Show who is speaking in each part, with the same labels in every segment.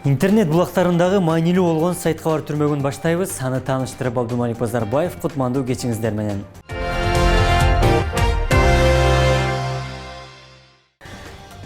Speaker 1: Интернет булактарындагы маанилүү болгон сайт кабар түрмөгүн баштайбыз. Аны тааныштырып Абдумалик Базарбаев. Кутмандуу кечиңиздер менен.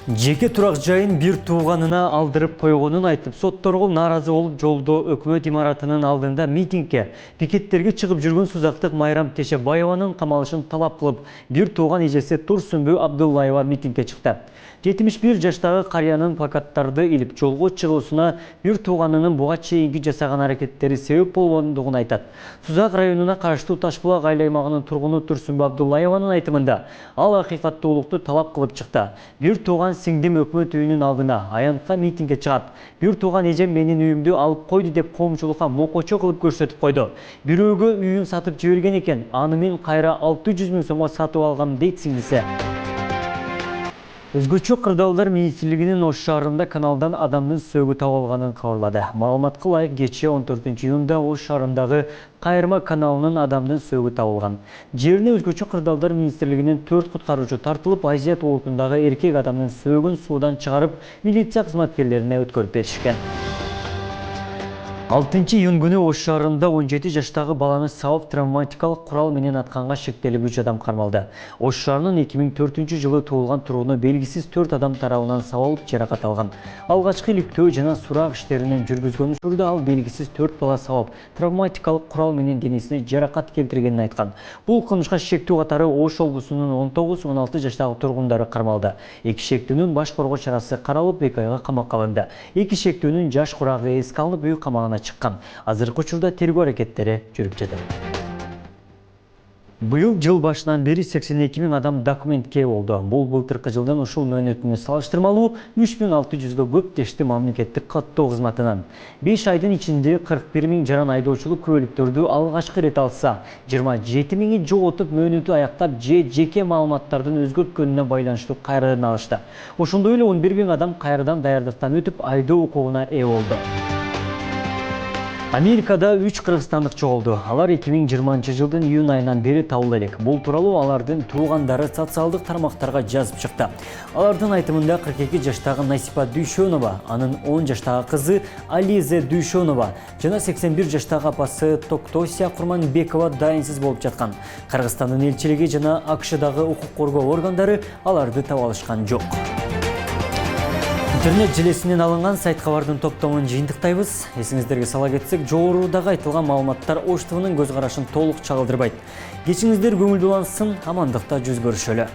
Speaker 1: Жеке турак жайын бир тууганына алдырып койгонун айтып, сотторго нааразы болуп жолдо өкмөт имаратынын алдында митингге, пикеттерге чыгып жүргөн Сузактык Майрам Тешебаеванын камалышын талап кылып, бир тууган эжеси Турсунбү Абдуллаева митингге чыкты. 71 жаштагы карыянын плакаттарды илип жолго чыгуусуна бир тууганынын буга чейинки жасаган аракеттери себеп болгондугун айтат. Сузак районуна караштуу Ташбулак айыл аймагынын тургуну Турсунбү Абдуллаеванын айтымында, ал акыйкаттуулукту талап кылып чыкты. Бир тууган сиңдим өкмөт үйүнүн алдына аянтка митингге чыгат. Бир тууган эжем менин үйүмдү алып койду деп коомчулукка мокочо кылып көрсөтүп койду. Бирөөгө үйүн сатып жиберген экен, аны мен кайра 600 000 сомго сатып алгам дейт сиңдиси. Өзгөчө кырдаалдар министрлигинин Ош шаарында каналдан адамдын сөөгү табылганын кабарлады. Маалыматка ылайык кечээ 14 июнда Ош шаарындагы Кайырма каналынын адамдын сөөгү табылган. Жерине өзгөчө кырдаалдар министрлигинин 4 куткаруучу тартылып, Азият олутундагы эркек адамдын сөөгүн суудан чыгарып, милиция кызматкерлерине өткөрүп беришкен. 6 июнь күнү Ош шаарында 17 жаштагы баланы сабап травматикалык курал менен атканга шектелип 3 адам кармалды. Ош шаарынын 2004 жылы туулган тургуну белгисиз 4 адам тарабынан сабалып жаракат алган. Алгачкы иликтөө жана сурак иштеринин жүргүзгөн учурда ал белгисиз 4 бала сабап травматикалык курал менен денесине жаракат келтиргенин айткан. Бул кылмышка шектүү катары Ош облусунун 19-16 жаштагы тургундары кармалды. 2 шектүүнүн баш коргоо чарасы каралып, 2 айга камакка алынды. 2 шектүүнүн жаш курагы эске алынып, үй камагына чыккан. Азыркы учурда тергөө аракеттери жүрүп жатат. Быйыл жыл башынан бери 82 000 адам документке болду. Бул былтыркы жылдын ушул мөөнөтүнө салыштырмалуу 3600 көп дешти мамлекеттик каттоо кызматынан. 5 айдын ичинде 41 000 жаран айдоочулук күбөлүктөрдү алгачкы рет алса, 27 000 жоготуп мөөнөтү аяктап жеке маалыматтардын өзгөрткөнүнө байланыштуу кайрадан алышты. Ошондой эле 11 000 адам кайрадан даярдыктан өтүп айдоо укугуна ээ болду. Америкада 3 кыргызстандык жоголду. Алар 2020 жылдын июнь айынан бери табыла элек. Бул тууралуу алардын туугандары социалдык тармактарга жазып чыкты. Алардын айтымында 42 жаштагы Насипа Дүйшөнова, анын 10 жаштагы кызы Ализа Дүйшөнова жана 81 жаштагы апасы Токтосия Курманбекова дайынсыз болуп жаткан. Кыргызстандын элчилиги жана АКШдагы укук коргоо органдары аларды таба алышкан жок. Интернет желесинен алынган сайт кабардын топтомун жыйынтыктайбыз. Эсиңиздерге сала кетсек, жогорудагы айтылган маалыматтар Ош ТВнын көз карашын толук чагылдырбайт. Кечиңиздер көңүлдүү улансын, амандыкта жүз көрүшөлү.